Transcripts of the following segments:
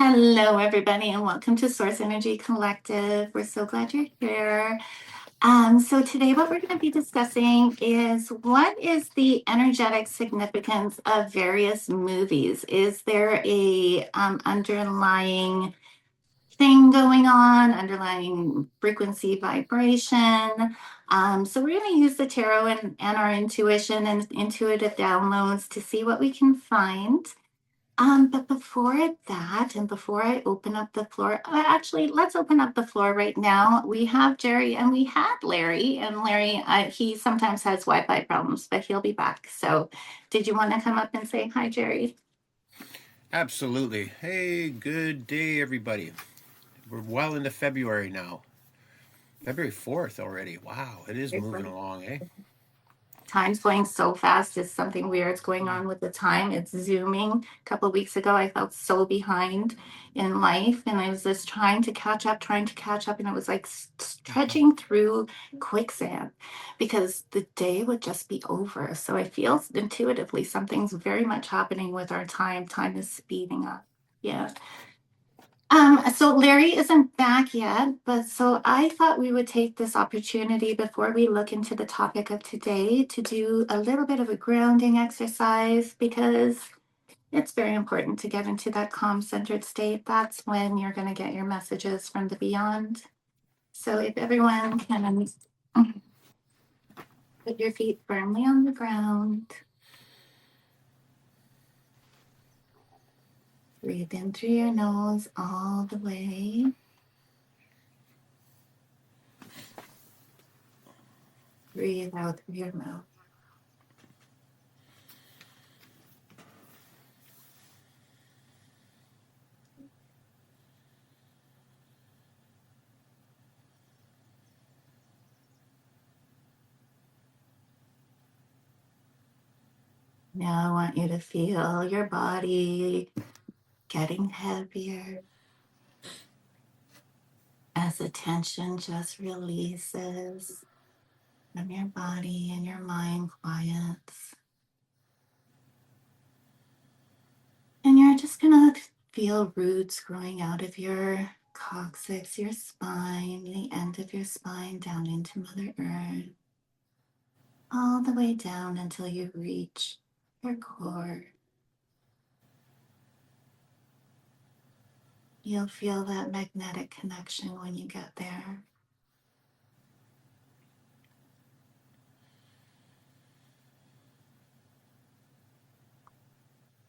Hello, everybody, and welcome to Source Energy Collective. We're so glad you're here. So today what we're going to be discussing is what is the energetic significance of various movies? Is there a underlying thing going on, underlying frequency vibration? So we're going to use the tarot and our intuition and intuitive downloads to see what we can find. But before that, and before I open up the floor, actually, let's open up the floor right now. We have Jerry and we had Larry, and Larry, he sometimes has Wi-Fi problems, but he'll be back. So, did you want to come up and say hi, Jerry? Absolutely. Hey, good day, everybody. We're well into February now. February 4th already. Wow, it is moving along, eh? Time's going so fast. It's something weird's going on with the time. It's zooming. A couple of weeks ago, I felt so behind in life, and I was just trying to catch up, and it was like stretching through quicksand because the day would just be over. So I feel intuitively something's very much happening with our time. Time is speeding up. Yeah. So Larry isn't back yet, but so I thought we would take this opportunity before we look into the topic of today to do a little bit of a grounding exercise because it's very important to get into that calm centered state. That's when you're going to get your messages from the beyond. So if everyone can put your feet firmly on the ground, breathe in through your nose all the way. Breathe out through your mouth. Now I want you to feel your body getting heavier as the tension just releases from your body and your mind quiets. And you're just going to feel roots growing out of your coccyx, your spine, the end of your spine down into Mother Earth, all the way down until you reach your core. You'll feel that magnetic connection when you get there.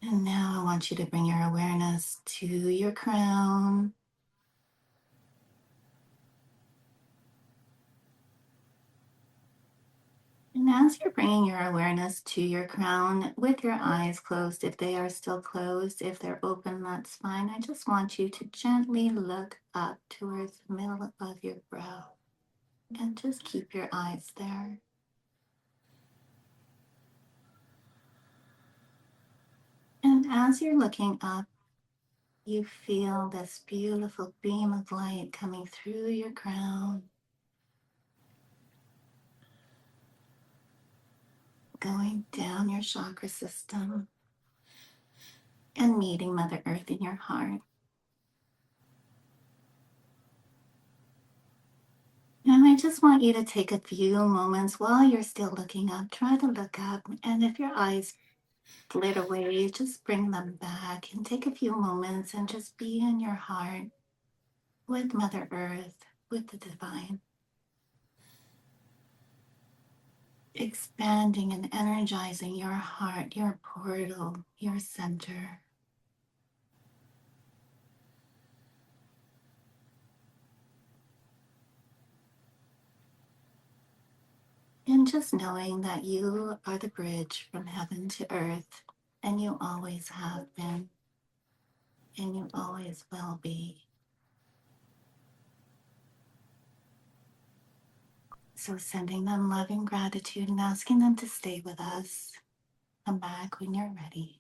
And now I want you to bring your awareness to your crown. And as you're bringing your awareness to your crown with your eyes closed, if they are still closed, if they're open, that's fine. I just want you to gently look up towards the middle of your brow and just keep your eyes there. And as you're looking up, you feel this beautiful beam of light coming through your crown, going down your chakra system and meeting Mother Earth in your heart. And I just want you to take a few moments while you're still looking up, try to look up. And if your eyes flit away, just bring them back and take a few moments and just be in your heart with Mother Earth, with the divine. Expanding and energizing your heart, your portal, your center. And just knowing that you are the bridge from heaven to earth, and you always have been, and you always will be. So sending them love and gratitude and asking them to stay with us. Come back when you're ready.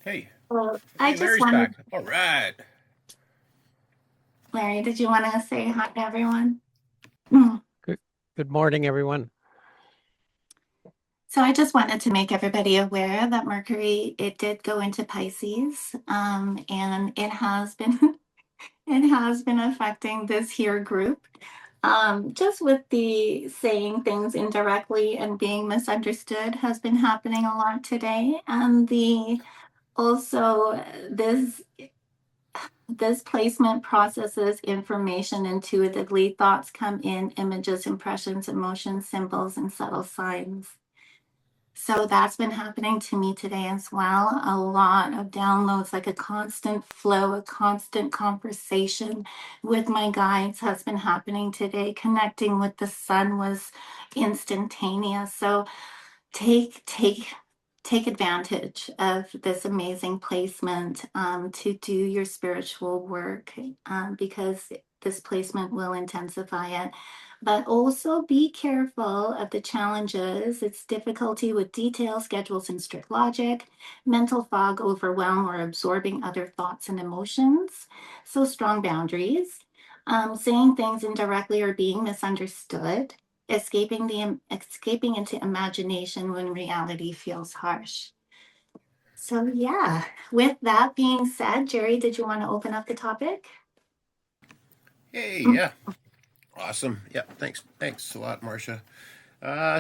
Hey, Well, I hey, just Larry's wanted, back. All right. Larry, did you want to say hi to everyone? Mm. Good, good morning, everyone. So I just wanted to make everybody aware that Mercury, it did go into Pisces, and it has been it has been affecting this here group. Just with the saying things indirectly and being misunderstood has been happening a lot today. And the also this placement processes information intuitively. Thoughts come in, images, impressions, emotions, symbols, and subtle signs. So that's been happening to me today as well. A lot of downloads, like a constant flow, a constant conversation with my guides has been happening today. Connecting with the sun was instantaneous. So take advantage of this amazing placement to do your spiritual work, because this placement will intensify it. But also be careful of the challenges. It's difficulty with detail, schedules, and strict logic, mental fog, overwhelm, or absorbing other thoughts and emotions. So strong boundaries, saying things indirectly or being misunderstood, escaping into imagination when reality feels harsh. So yeah, with that being said, Jerry, did you want to open up the topic? Hey, yeah. Awesome. Yeah, thanks a lot, Marcia.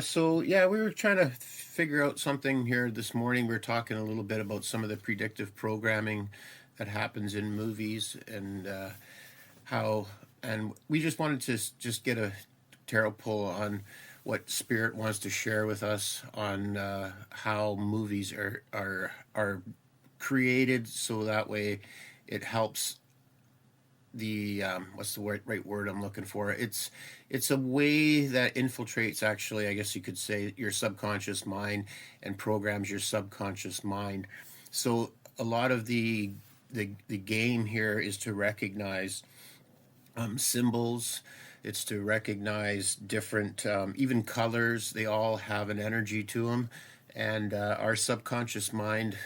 So yeah, we were trying to figure out something here this morning. We were talking a little bit about some of the predictive programming that happens in movies and how, and we just wanted to just get a tarot pull on what Spirit wants to share with us on how movies are created, so that way it helps the what's the right word I'm looking for? It's a way that infiltrates, actually, I guess you could say, your subconscious mind and programs your subconscious mind. So a lot of the game here is to recognize symbols. It's to recognize different, even colors. They all have an energy to them, and our subconscious mind,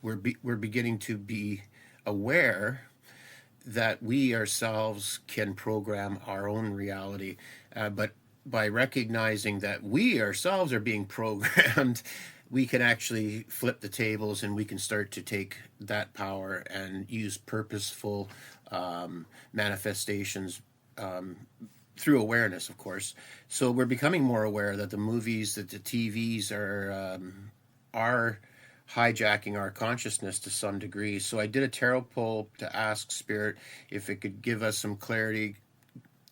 we're beginning to be aware that we ourselves can program our own reality. But by recognizing that we ourselves are being programmed, we can actually flip the tables and we can start to take that power and use purposeful manifestations through awareness, of course. So we're becoming more aware that the movies, that the TVs are hijacking our consciousness to some degree. So I did a tarot pull to ask Spirit if it could give us some clarity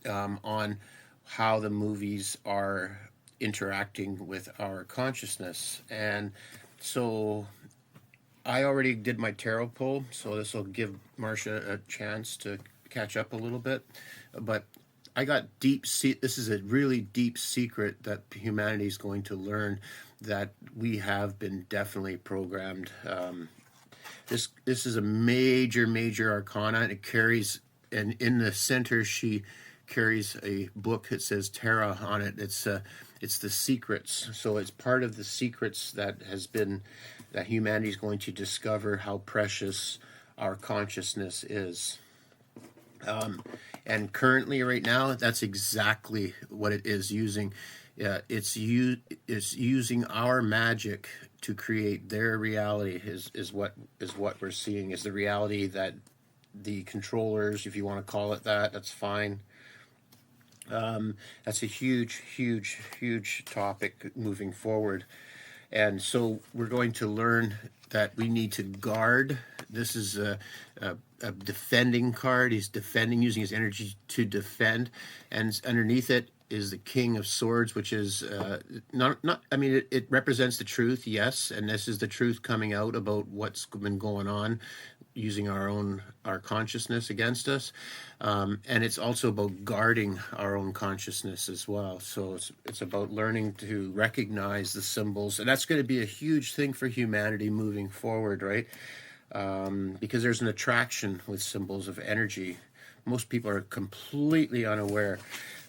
on how the movies are interacting with our consciousness. And so I already did my tarot pull, so this will give Marcia a chance to catch up a little bit. But I got this is a really deep secret that humanity is going to learn, that we have been definitely programmed. This is a major arcana, and it carries, and in the center she carries a book that says Terra on it. It's the secrets. So it's part of the secrets that humanity is going to discover, how precious our consciousness is. And currently, right now, that's exactly what it is using. It's using our magic to create their reality. Is what we're seeing, is the reality that the controllers, if you want to call it that, that's fine. That's a huge topic moving forward. And so we're going to learn that we need to guard. This is a defending card. He's defending, using his energy to defend. And underneath it is the King of Swords, which is not. I mean, it represents the truth, yes, and this is the truth coming out about what's been going on, using our consciousness against us, and it's also about guarding our own consciousness as well. So it's about learning to recognize the symbols, and that's going to be a huge thing for humanity moving forward, right? because there's an attraction with symbols of energy. Most people are completely unaware.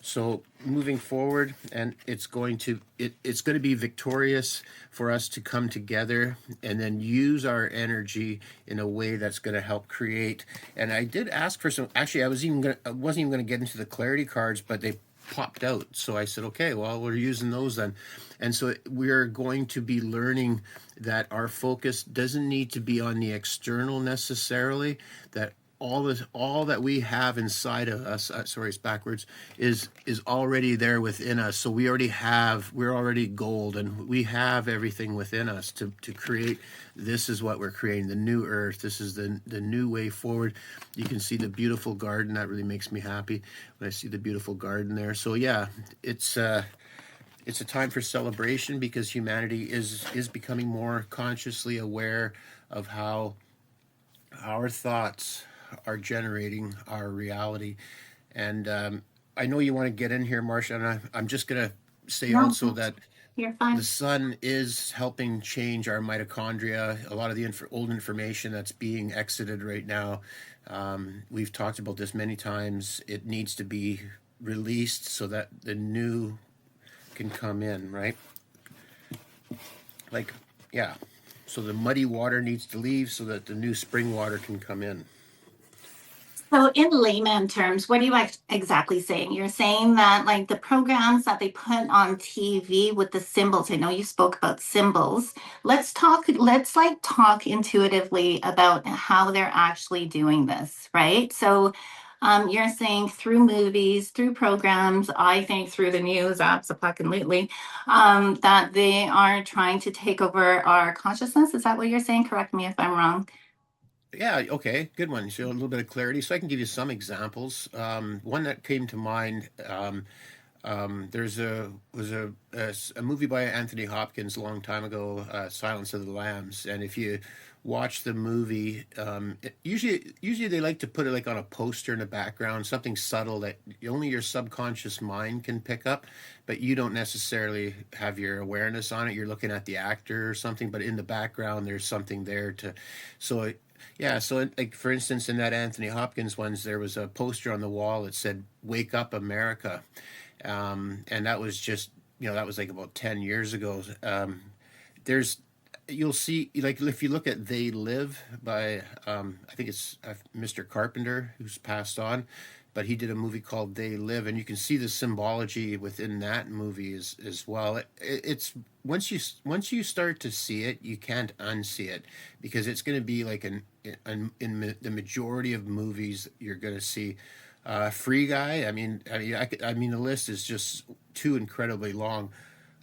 So moving forward, and it's going to be victorious for us to come together and then use our energy in a way that's going to help create. And I did ask for some. Actually, I wasn't even going to get into the clarity cards, but they popped out. So I said, okay, well, we're using those then. And so we're going to be learning that our focus doesn't need to be on the external necessarily, that all that we have inside of us, sorry, it's backwards, is already there within us. So we're already gold, and we have everything within us to create. This is what we're creating, the new earth. This is the new way forward. You can see the beautiful garden. That really makes me happy when I see the beautiful garden there. So yeah, it's a time for celebration, because humanity is becoming more consciously aware of how our thoughts are generating our reality. And I know you want to get in here, Marcia, and I'm just going to say No, also that you're the fine. sun is helping change our mitochondria. A lot of the old information that's being exited right now, we've talked about this many times. It needs to be released so that the new can come in, right? Like, yeah. So the muddy water needs to leave so that the new spring water can come in. So, in layman terms, what are you exactly saying? You're saying that, like, the programs that they put on TV with the symbols, I know you spoke about symbols. Let's like talk intuitively about how they're actually doing this, right? So, you're saying through movies, through programs, I think through the news, absolutely, that they are trying to take over our consciousness. Is that what you're saying? Correct me if I'm wrong. Yeah, okay, good one. So a little bit of clarity. So I can give you some examples. One that came to mind. There's a movie by Anthony Hopkins a long time ago, Silence of the Lambs, and if you watch the movie, usually they like to put it like on a poster in the background, something subtle that only your subconscious mind can pick up, but you don't necessarily have your awareness on it. You're looking at the actor or something, but in the background there's something there to, so. Yeah, so like for instance, in that Anthony Hopkins ones, there was a poster on the wall that said "Wake Up, America," and that was just that was like about 10 years ago. There's You'll see, like if you look at "They Live" by I think it's Mr. Carpenter, who's passed on, but he did a movie called "They Live," and you can see the symbology within that movie as well. It's once you start to see it, you can't unsee it, because it's going to be like in the majority of movies you're going to see. Free Guy. I mean, the list is just too incredibly long.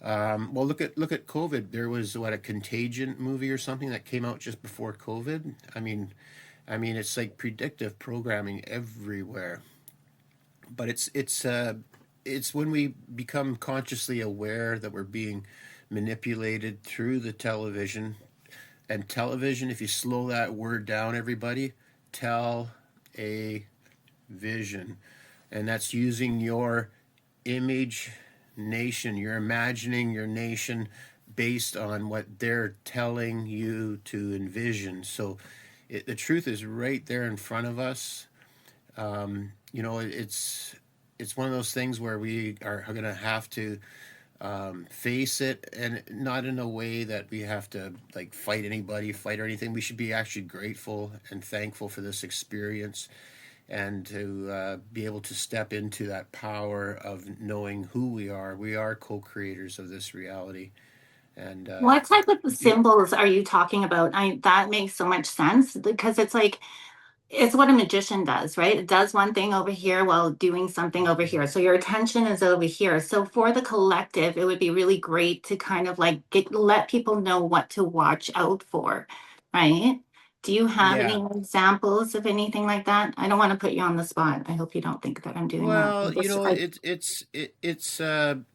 Well, look at COVID. There was a Contagion movie or something that came out just before COVID. I mean, it's like predictive programming everywhere. But it's when we become consciously aware that we're being manipulated through the television. And television, if you slow that word down, everybody, tell a vision, and that's using your image nation. You're imagining your nation based on what they're telling you to envision. So the truth is right there in front of us. It's one of those things where we are going to have to face it, and not in a way that we have to like fight anybody, fight or anything. We should be actually grateful and thankful for this experience, and to be able to step into that power of knowing who we are. We are co-creators of this reality. And What type of you know, symbols are you talking about? That makes so much sense because it's like it's what a magician does, right? It does one thing over here while doing something over here. So your attention is over here. So for the collective, it would be really great to kind of like let people know what to watch out for, right? Do you have yeah. any examples of anything like that? I don't want to put you on the spot. I hope you don't think that I'm doing that. Well, I it's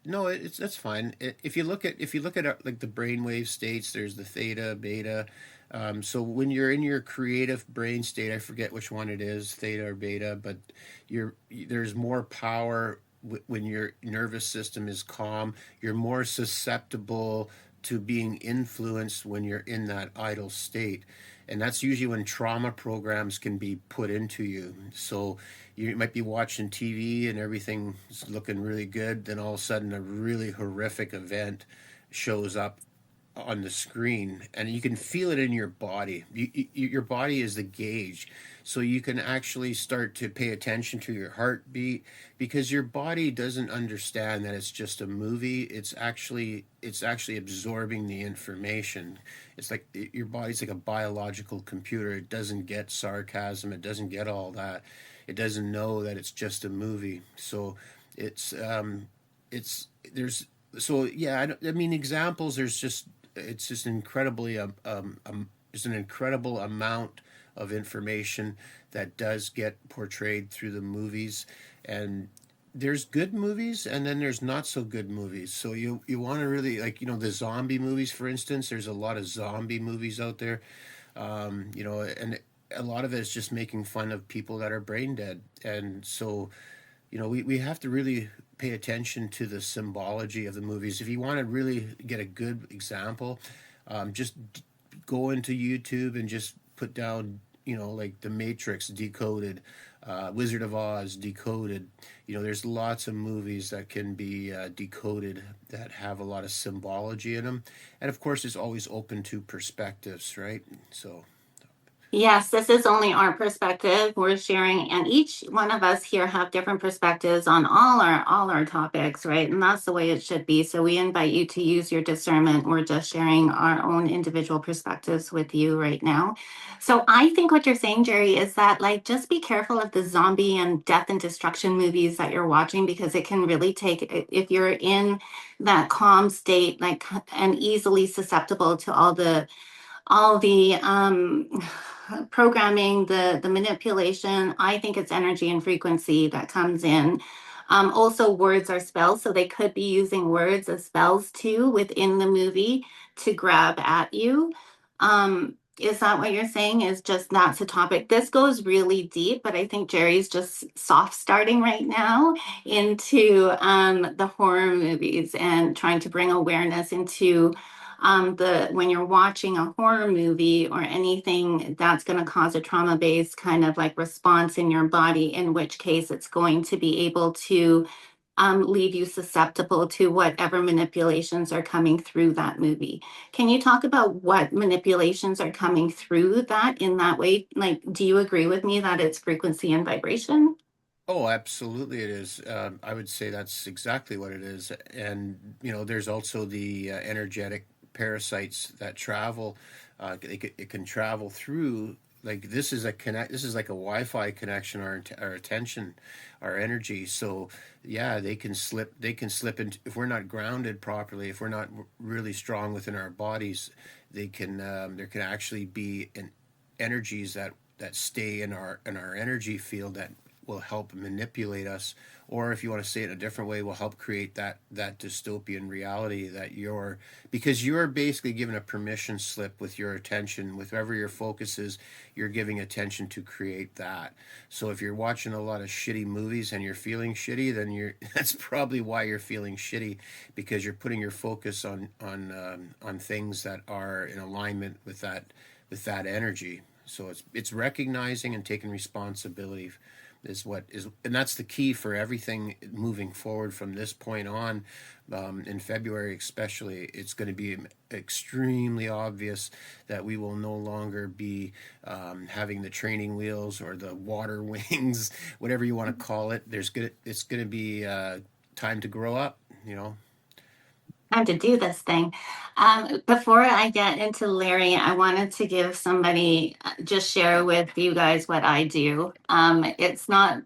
no, it's that's fine. If you look at like the brainwave states, there's the theta, beta. So when you're in your creative brain state, I forget which one it is, theta or beta, but there's more power when your nervous system is calm. You're more susceptible to being influenced when you're in that idle state. and that's usually when trauma programs can be put into you. So you might be watching TV and everything's looking really good, then all of a sudden a really horrific event shows up on the screen, and you can feel it in your body. Your body is the gauge, so you can actually start to pay attention to your heartbeat, because your body doesn't understand that it's just a movie. It's actually absorbing the information. It's like your body's like a biological computer. It doesn't get sarcasm, it doesn't get all that. It doesn't know that it's just a movie. So it's there's so yeah, I mean, examples, there's just, it's just incredibly there's an incredible amount of information that does get portrayed through the movies. And there's good movies, and then there's not so good movies. So you want to really, like, the zombie movies, for instance. There's a lot of zombie movies out there, and a lot of it is just making fun of people that are brain dead. And so we have to really pay attention to the symbology of the movies. If you want to really get a good example, just go into YouTube and just put down, like The Matrix Decoded, Wizard of Oz Decoded. There's lots of movies that can be decoded that have a lot of symbology in them. And of course, it's always open to perspectives, right? So. Yes, this is only our perspective. We're sharing, and each one of us here have different perspectives on all our topics, right? And that's the way it should be. So we invite you to use your discernment. We're just sharing our own individual perspectives with you right now. So I think what you're saying, Jerry, is that, like, just be careful of the zombie and death and destruction movies that you're watching, because it can really take, if you're in that calm state, like, and easily susceptible to all the programming, the manipulation. I think it's energy and frequency that comes in. Also, words are spells, so they could be using words as spells too within the movie to grab at you. Is that what you're saying? Is just that's a topic. This goes really deep, but I think Jerry's just soft starting right now into the horror movies and trying to bring awareness into the when you're watching a horror movie or anything that's going to cause a trauma-based kind of like response in your body, in which case it's going to be able to leave you susceptible to whatever manipulations are coming through that movie. Can you talk about what manipulations are coming through that in that way? Like, do you agree with me that it's frequency and vibration? Oh, absolutely, it is. I would say that's exactly what it is. And, there's also the energetic parasites that travel. It can travel through. Like, this is a connect. This is like a Wi-Fi connection. Our attention, our energy. So yeah, they can slip. They can slip into, if we're not grounded properly. If we're not really strong within our bodies, they can. There can actually be energies that stay in our energy field that will help manipulate us, or if you want to say it a different way, will help create that dystopian reality that because you're basically given a permission slip with your attention. With wherever your focus is, you're giving attention to create that. So if you're watching a lot of shitty movies and you're feeling shitty, then that's probably why you're feeling shitty, because you're putting your focus on things that are in alignment with that energy. So it's recognizing and taking responsibility and that's the key for everything moving forward from this point on. In February especially, it's going to be extremely obvious that we will no longer be having the training wheels or the water wings, whatever you want to call it. It's going to be time to grow up, Time to do this thing. Before I get into Larry, I wanted to give somebody, just share with you guys what I do. It's not,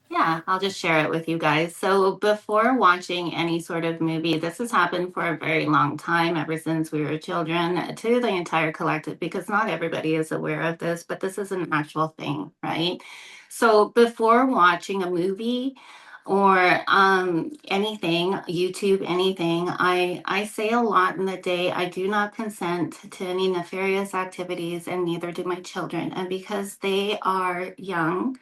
yeah, I'll just share it with you guys. So before watching any sort of movie, this has happened for a very long time, ever since we were children, to the entire collective, because not everybody is aware of this, but this is an actual thing, right? So before watching a movie or anything, YouTube, anything, I say a lot in the day. I do not consent to any nefarious activities, and neither do my children. And because they are young,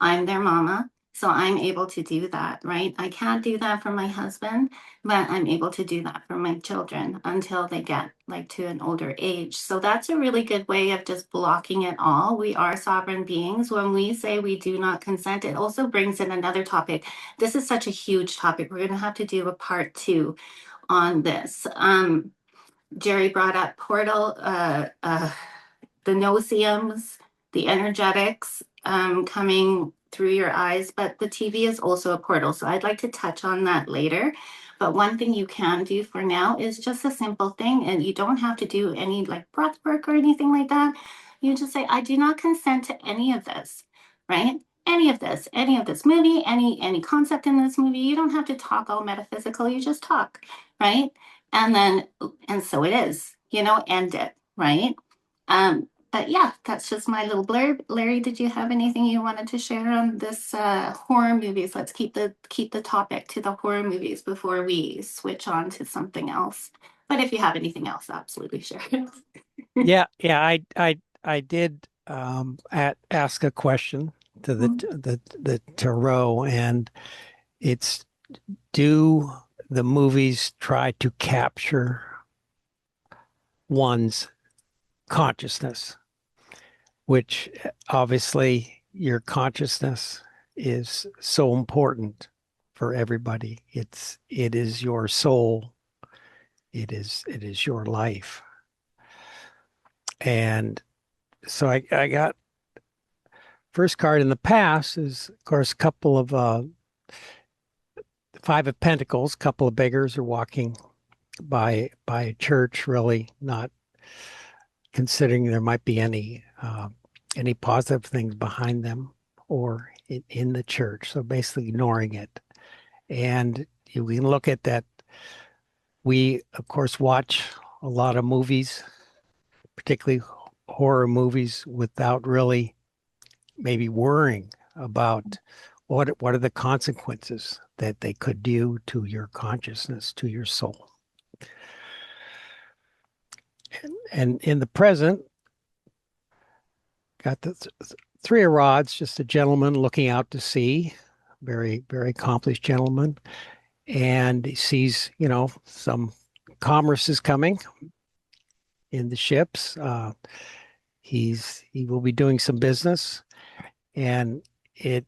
I'm their mama. So I'm able to do that, right? I can't do that for my husband, but I'm able to do that for my children until they get like to an older age. So that's a really good way of just blocking it all. We are sovereign beings. When we say we do not consent, it also brings in another topic. This is such a huge topic. We're going to have to do a part 2 on this. Jerry brought up portal, the noceums, the energetics coming through your eyes, but the TV is also a portal. So I'd like to touch on that later. But one thing you can do for now is just a simple thing, and you don't have to do any like breath work or anything like that. You just say, I do not consent to any of this, right? Any of this movie, any concept in this movie. You don't have to talk all metaphysical, you just talk, right? And then, and so it is, end it, right? But yeah, that's just my little blurb. Larry, did you have anything you wanted to share on this horror movies? Let's keep the topic to the horror movies before we switch on to something else. But if you have anything else, absolutely share it. I did ask a question to the tarot, and it's, do the movies try to capture one's consciousness? Which obviously your consciousness is so important for everybody. It is your soul. It is your life. And so I got first card in the past is, of course, a couple of Five of Pentacles, couple of beggars are walking by a church, really not considering there might be any positive things behind them or in the church. So basically ignoring it. And we can look at that. We, of course, watch a lot of movies, particularly horror movies, without really maybe worrying about what are the consequences that they could do to your consciousness, to your soul. And in the present, got the Three of Rods, just a gentleman looking out to sea, very, very accomplished gentleman. And he sees, some commerce is coming in the ships. He will be doing some business, and it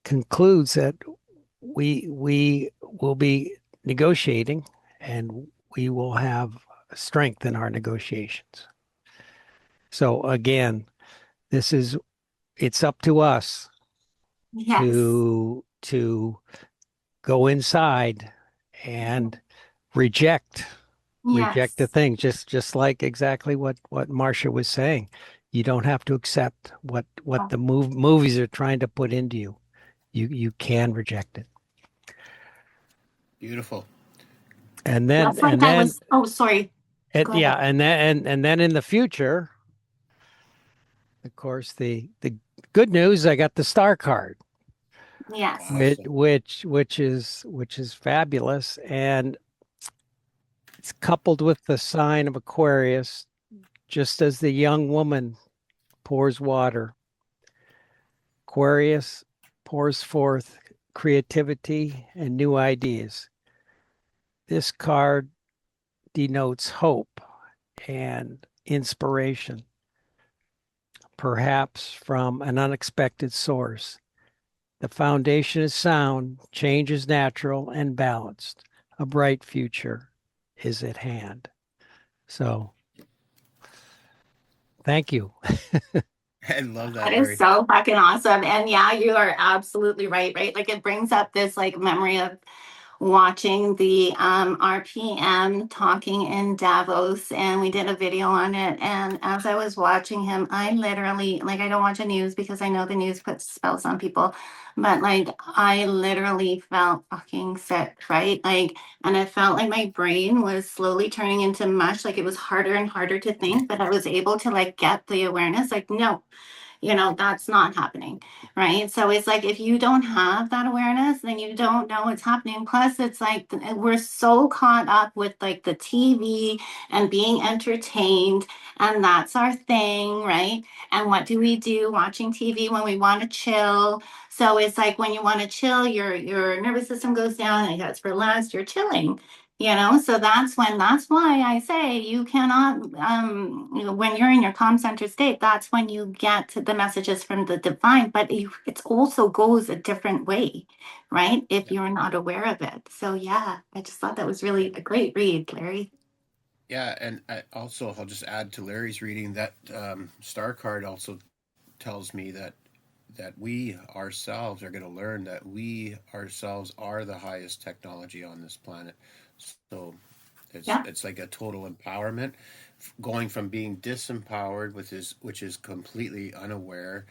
concludes that we will be negotiating, and we will have strength in our negotiations. So again, it's up to us Yes. to go inside and reject the thing, just like exactly what Marcia was saying. You don't have to accept what the movies are trying to put into you. You can reject it. Beautiful. And then That's like I was. Oh, sorry. Go ahead. and then in the future, of course, the good news, I got the star card. Yes. Awesome. Which is fabulous, and it's coupled with the sign of Aquarius. Just as the young woman pours water, Aquarius pours forth creativity and new ideas. This card denotes hope and inspiration, perhaps from an unexpected source. The foundation is sound, change is natural and balanced. A bright future is at hand. So, thank you. I love that, That Larry. is so fucking awesome. And yeah, you are absolutely right, right? Like it brings up this like memory of watching the RPM talking in Davos, and we did a video on it. And as I was watching him, I literally, like, I don't watch the news because I know the news puts spells on people, but like, I literally felt fucking sick, right? Like, and it felt like my brain was slowly turning into mush. Like, it was harder and harder to think, but I was able to like get the awareness, like, no, That's not happening, right? So it's like if you don't have that awareness, then you don't know what's happening. Plus, it's like we're so caught up with like the TV and being entertained, and that's our thing, right? And what do we do watching TV when we want to chill? So it's like when you want to chill, your nervous system goes down and that's relaxed, you're chilling. So that's why I say you cannot, when you're in your calm center state, that's when you get the messages from the divine, but it also goes a different way, right? If Yeah. you're not aware of it. So yeah, I just thought that was really a great read, Larry. Yeah, and I'll just add to Larry's reading that star card also tells me that we ourselves are going to learn that we ourselves are the highest technology on this planet. So Yeah. it's like a total empowerment, going from being disempowered, which is completely unaware,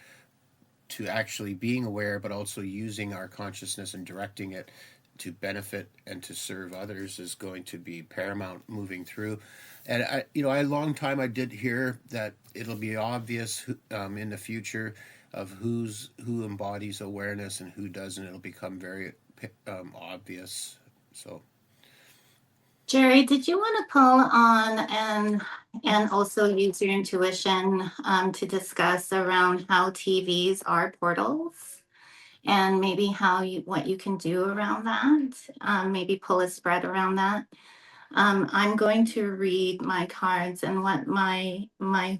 to actually being aware, but also using our consciousness and directing it to benefit and to serve others is going to be paramount moving through. And a long time I did hear that it'll be obvious in the future of who embodies awareness and who doesn't. It'll become very obvious. So Jerry, did you want to pull on and also use your intuition to discuss around how TVs are portals and maybe what you can do around that? Maybe pull a spread around that. I'm going to read my cards, and what my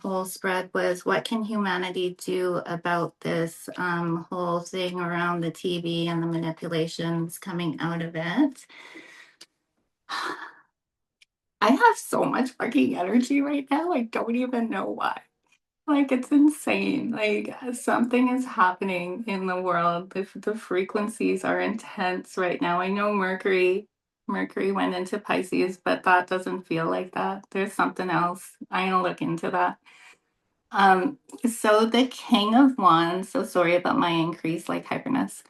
whole spread was. What can humanity do about this whole thing around the TV and the manipulations coming out of it? I have so much fucking energy right now. I don't even know why. Like, it's insane. Like, something is happening in the world. The frequencies are intense right now. I know Mercury went into Pisces, but that doesn't feel like that. There's something else. I'm gonna look into that. Um, so the King of Wands, so sorry about my increase like hyperness.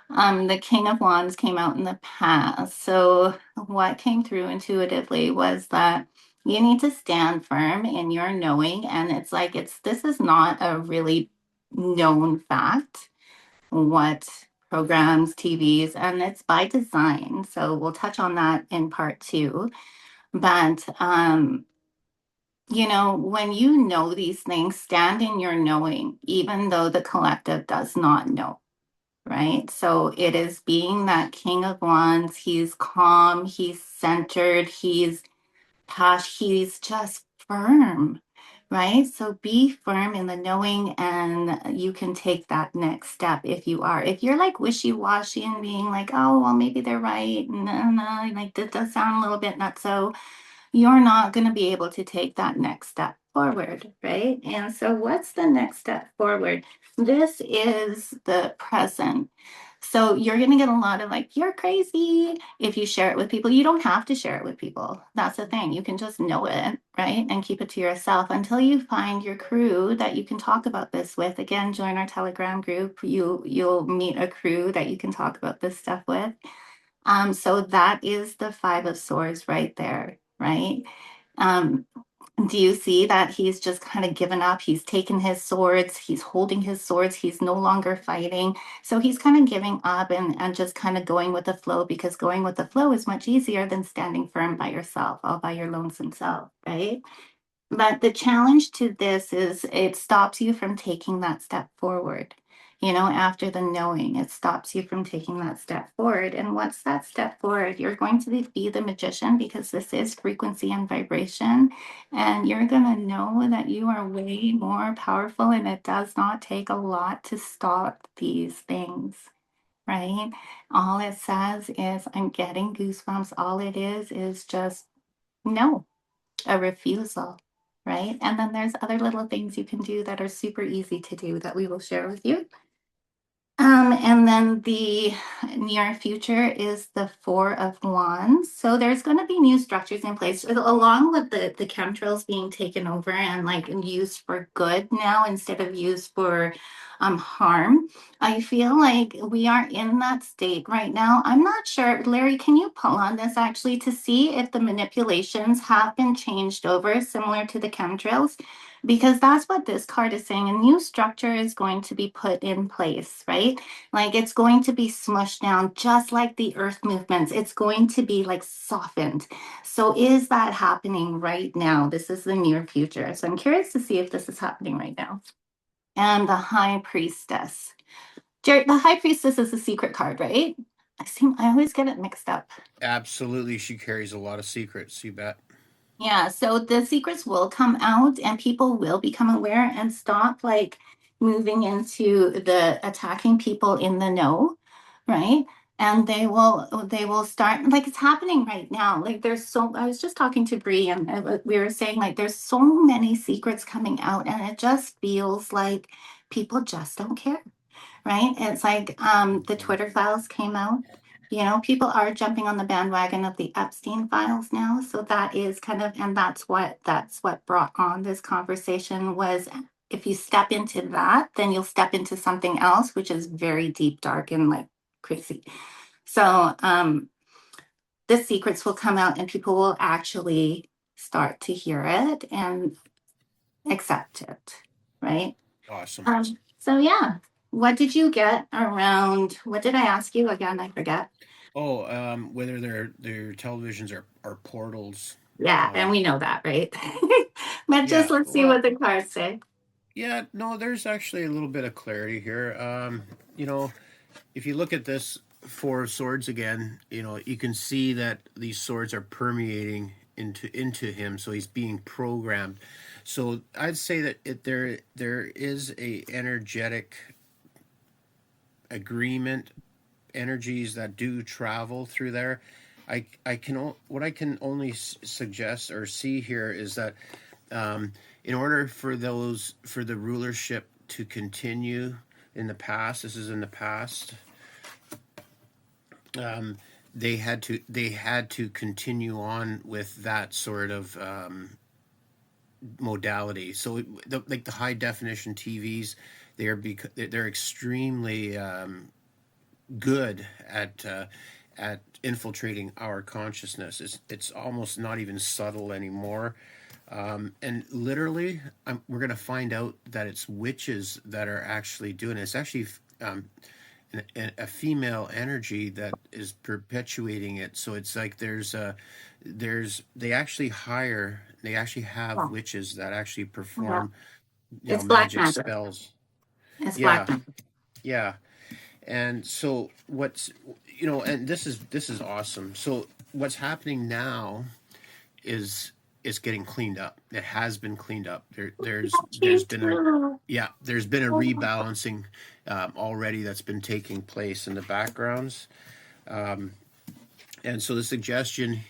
The King of Wands came out in the past. So what came through intuitively was that you need to stand firm in your knowing. And it's like this is not a really known fact, what programs, TVs, and it's by design. So we'll touch on that in part two. But when you know these things, stand in your knowing, even though the collective does not know, right? So it is being that King of Wands. He's calm, he's centered, he's just firm, right? So be firm in the knowing, and you can take that next step if you are. If you're like wishy-washy and being like, oh, well, maybe they're right, no, like that does sound a little bit nutso, you're not going to be able to take that next step forward, right? And so, what's the next step forward? This is the present. So, you're going to get a lot of like, you're crazy if you share it with people. You don't have to share it with people. That's the thing. You can just know it, right? And keep it to yourself until you find your crew that you can talk about this with. Again, join our Telegram group. You'll meet a crew that you can talk about this stuff with. So that is the Five of Swords right there, right? Um, do you see that he's just kind of given up? He's taken his swords, he's holding his swords, he's no longer fighting. So he's kind of giving up and just kind of going with the flow, because going with the flow is much easier than standing firm by yourself, all by your lonesome self, right? But the challenge to this is it stops you from taking that step forward. After the knowing, it stops you from taking that step forward. And what's that step forward? You're going to be the magician, because this is frequency and vibration. And you're going to know that you are way more powerful, and it does not take a lot to stop these things, right? All it says is, I'm getting goosebumps. All it is just no, a refusal, right? And then there's other little things you can do that are super easy to do that we will share with you. And then the near future is the Four of Wands. So there's going to be new structures in place along with the chemtrails being taken over and like used for good now instead of used for harm. I feel like we are in that state right now. I'm not sure. Larry, can you pull on this actually to see if the manipulations have been changed over similar to the chemtrails? Because that's what this card is saying. A new structure is going to be put in place, right? Like it's going to be smushed down just like the earth movements. It's going to be like softened. So is that happening right now? This is the near future. So I'm curious to see if this is happening right now. And the High Priestess. Jared, the High Priestess is a secret card, right? I always get it mixed up. Absolutely, she carries a lot of secrets. You bet. Yeah, so the secrets will come out and people will become aware and stop like moving into the attacking people in the know, right? And they will start like it's happening right now. Like I was just talking to Bree and we were saying like there's so many secrets coming out and it just feels like people just don't care, right? It's like the Mhm. Twitter files came out. People are jumping on the bandwagon of the Epstein files now. So that is kind of, and that's what brought on this conversation was if you step into that, then you'll step into something else, which is very deep, dark, and like crazy. So the secrets will come out and people will actually start to hear it and accept it, right? Awesome. So yeah, what did you get around? What did I ask you again? I forget. Oh, whether their televisions are portals. Yeah, and Um, we know that, right? But just yeah. let's see Well, what the cards say. yeah. No, there's actually a little bit of clarity here. You know, if you look at this Four of Swords again, you can see that these swords are permeating into him, so he's being programmed. So I'd say that there is a energetic agreement, energies that do travel through there. What I can only suggest or see here is that in order for the rulership to continue in the past, this is in the past, um, they had to continue on with that sort of modality. So like the high definition TVs, they're extremely good at infiltrating our consciousness. It's almost not even subtle anymore. And literally, we're going to find out that it's witches that are actually doing it. It's actually a female energy that is perpetuating it. So it's like they actually have Oh, witches that actually yeah. perform It's black magic magic. spells. It's black Yeah, magic. yeah. And so and this is awesome. So what's happening now is it's getting cleaned up. It has been cleaned up. There's Me been a too. yeah, there's been a rebalancing already that's been taking place in the backgrounds. And so the suggestion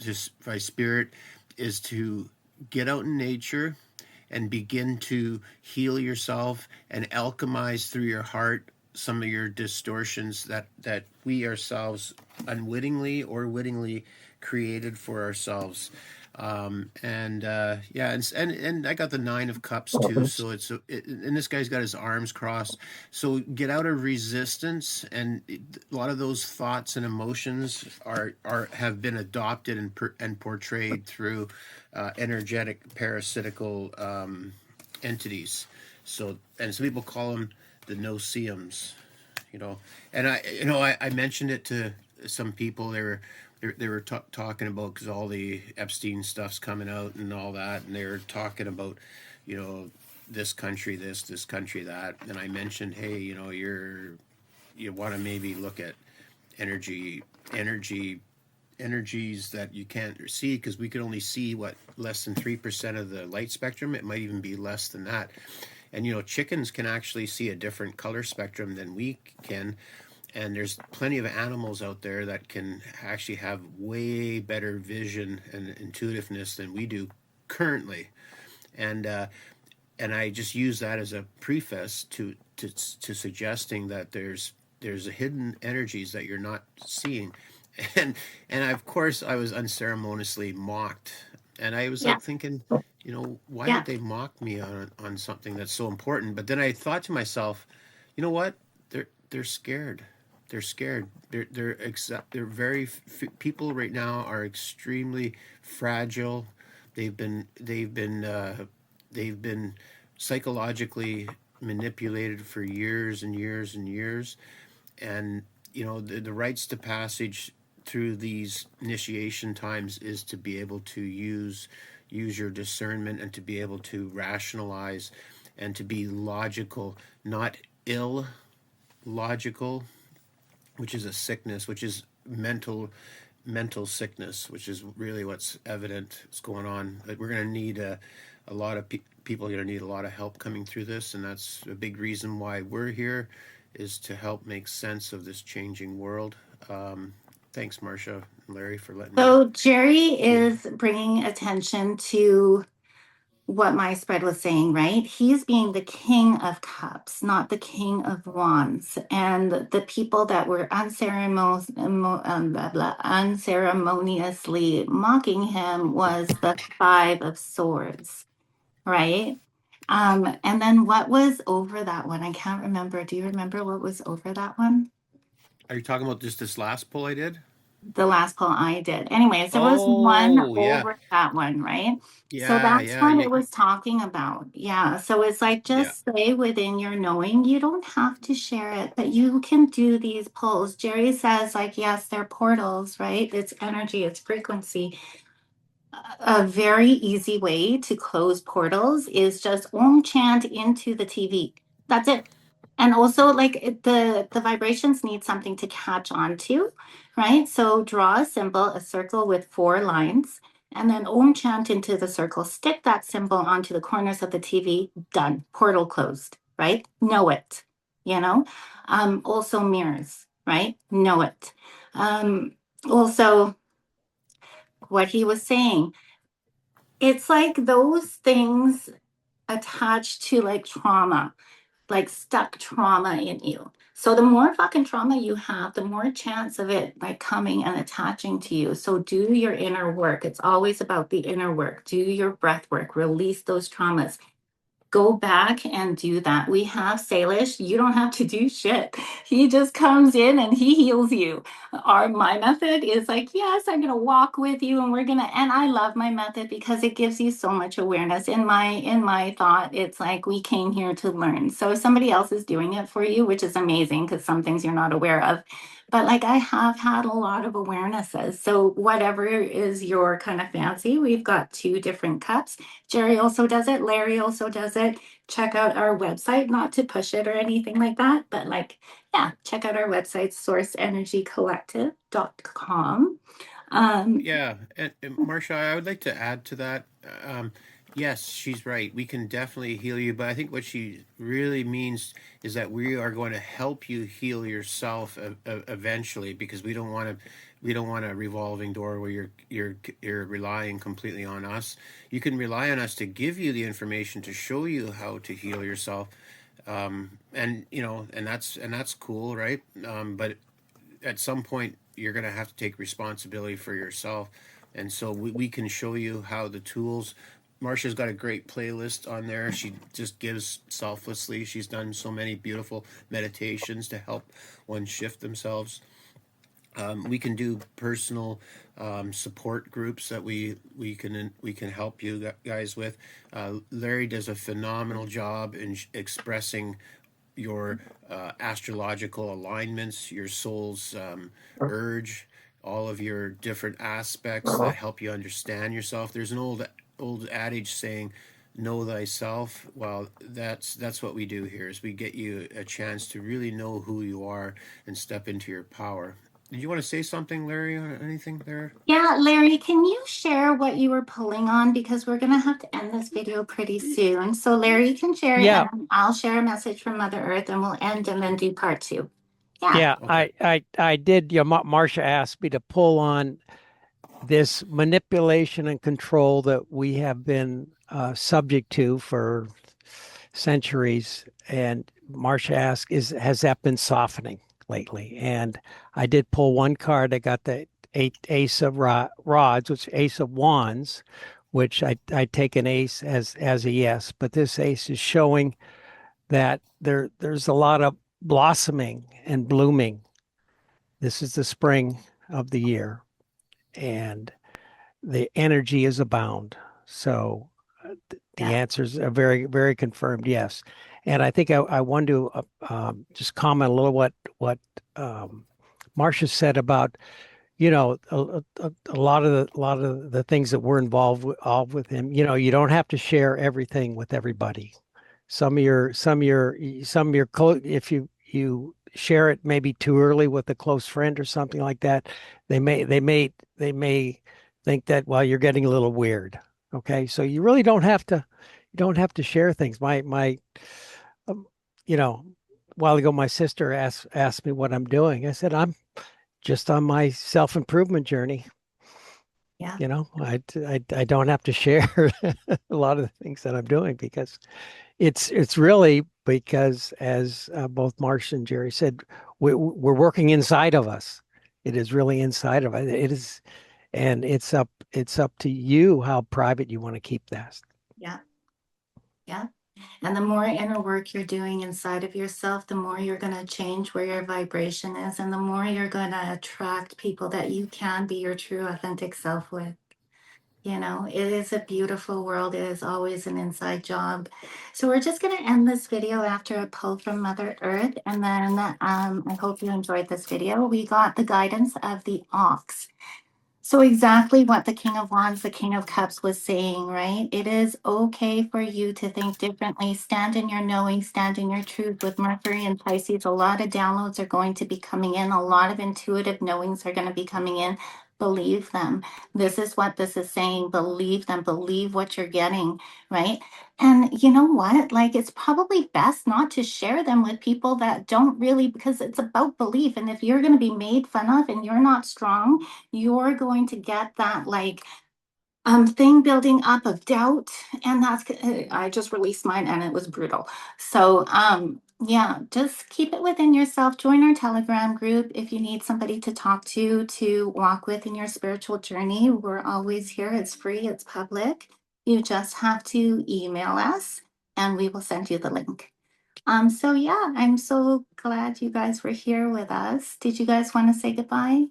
just by spirit is to get out in nature and begin to heal yourself and alchemize through your heart some of your distortions that we ourselves unwittingly or wittingly created for ourselves. Yeah, and I got the Nine of Cups too. So and this guy's got his arms crossed. So get out of resistance, and a lot of those thoughts and emotions are have been adopted and portrayed through energetic parasitical entities. So and some people call them the no-see-ums, And I mentioned it to some people. They were talking about because all the Epstein stuff's coming out and all that, and they were talking about, this country this country that, and I mentioned, hey, you want to maybe look at energy energy energies that you can't see because we could only see what less than 3% of the light spectrum. It might even be less than that. And chickens can actually see a different color spectrum than we can. And there's plenty of animals out there that can actually have way better vision and intuitiveness than we do currently. And and I just use that as a preface to suggesting that there's hidden energies that you're not seeing, and of course I was unceremoniously mocked, and I was Yeah. like thinking, why Yeah. would they mock me on something that's so important? But then I thought to myself, you know what? They're scared. They're scared. They're very people right now are extremely fragile. They've been they've been they've been psychologically manipulated for years and years and years, and the rites to passage through these initiation times is to be able to use your discernment and to be able to rationalize and to be logical, not illogical, which is a sickness, which is mental sickness, which is really what's evident is going on. But we're going to need a lot of people are going to need a lot of help coming through this, and that's a big reason why we're here, is to help make sense of this changing world. Thanks, Marcia and Larry, for letting me. So Jerry Yeah. is bringing attention to what my spread was saying, right? He's being the king of cups, not the king of wands. And the people that were unceremoniously mocking him was the five of swords, right? And then what was over that one? I can't remember. Do you remember what was over that one? Are you talking about just this last pull I did? The last poll I did. Anyways, there was one Oh, yeah. over that one, right? So Yeah, that's yeah, what yeah, it was talking about. Yeah. So it's like yeah. just stay within your knowing. You don't have to share it, but you can do these polls. Jerry says, like, yes, they're portals, right? It's energy, it's frequency. A very easy way to close portals is just Om chant into the TV. That's it. And also, like the vibrations need something to catch on to, right? So draw a symbol, a circle with four lines, and then Om chant into the circle. Stick that symbol onto the corners of the TV. Done. Portal closed. Right? Know it. You know. Also mirrors. Right? Know it. Also, what he was saying, it's like those things attached to like trauma, like stuck trauma in you. So the more fucking trauma you have, the more chance of it like coming and attaching to you. So do your inner work. It's always about the inner work. Do your breath work. Release those traumas. Go back and do that. We have Salish. You don't have to do shit. He just comes in and he heals you. My method is like, yes, I'm gonna walk with you, and and I love my method because it gives you so much awareness. In my thought, it's like we came here to learn. So if somebody else is doing it for you, which is amazing because some things you're not aware of. But like I have had a lot of awarenesses. So whatever is your kind of fancy, we've got two different cups. Jerry also does it. Larry also does it. Check out our website, not to push it or anything like that, but like, yeah, check out our website, sourceenergycollective.com. Um, Yeah, and Marcia, I would like to add to that. Um, yes, she's right. We can definitely heal you, but I think what she really means is that we are going to help you heal yourself eventually, because we don't want a revolving door where you're relying completely on us. You can rely on us to give you the information to show you how to heal yourself, and that's cool, right? But at some point you're going to have to take responsibility for yourself, and so we can show you how the tools. Marcia's got a great playlist on there. She just gives selflessly. She's done so many beautiful meditations to help one shift themselves. We can do personal support groups that we can help you guys with. Larry does a phenomenal job in expressing your astrological alignments, your soul's urge, all of your different aspects that help you understand yourself. There's an old adage saying, "Know thyself." Well, that's what we do here. Is we get you a chance to really know who you are and step into your power. Did you want to say something, Larry, or anything there? yeah, Larry, can you share what you were pulling on? Because we're going to have to end this video pretty soon. So Larry, you can share it, Yeah, and I'll share a message from Mother Earth, and we'll end and then do part two. Yeah. yeah. Okay. I did. Marcia asked me to pull on this manipulation and control that we have been subject to for centuries. And Marcia asked, has that been softening lately? And I did pull one card. I got the ace of rods, which ace of wands, which I take an ace as a yes. But this ace is showing that there's a lot of blossoming and blooming. This is the spring of the year, and the energy is abound. So the Yeah. answers are very, very confirmed yes. And I think I want to just comment a little what Marcia said about a lot of the things that we're all with him. You don't have to share everything with everybody. Some of your if you share it maybe too early with a close friend or something like that, they may think that, well, you're getting a little weird. Okay, so you really don't have to share things. Um, you know, a while ago, my sister asked me what I'm doing. I said I'm just on my self-improvement journey. Yeah. I don't have to share a lot of the things that I'm doing because it's really because, as both Marcia and Jerry said, we're working inside of us. It is really inside of us. It is, and it's up to you how private you want to keep that. Yeah. Yeah. And the more inner work you're doing inside of yourself, the more you're going to change where your vibration is, and the more you're going to attract people that you can be your true, authentic self with. It is a beautiful world. It is always an inside job. So we're just going to end this video after a pull from Mother Earth. And then I hope you enjoyed this video. We got the guidance of the Ox. So exactly what the King of Wands, the King of Cups was saying, right? It is okay for you to think differently. Stand in your knowing, stand in your truth. With Mercury and Pisces, a lot of downloads are going to be coming in. A lot of intuitive knowings are going to be coming in. Believe them. This is what this is saying. Believe them. Believe what you're getting, right? And you know what? Like, it's probably best not to share them with people that don't really, because it's about belief. And if you're going to be made fun of and you're not strong, you're going to get that like thing building up of doubt. And I just released mine and it was brutal. So yeah, just keep it within yourself. Join our Telegram group if you need somebody to talk to walk with in your spiritual journey. We're always here. It's free, it's public. You just have to email us and we will send you the link. So yeah, I'm so glad you guys were here with us. Did you guys want to say goodbye?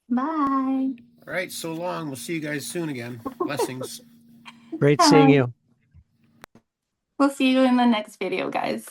Bye. All right, so long. We'll see you guys soon again. Blessings. Great seeing Bye. you. We'll see you in the next video, guys.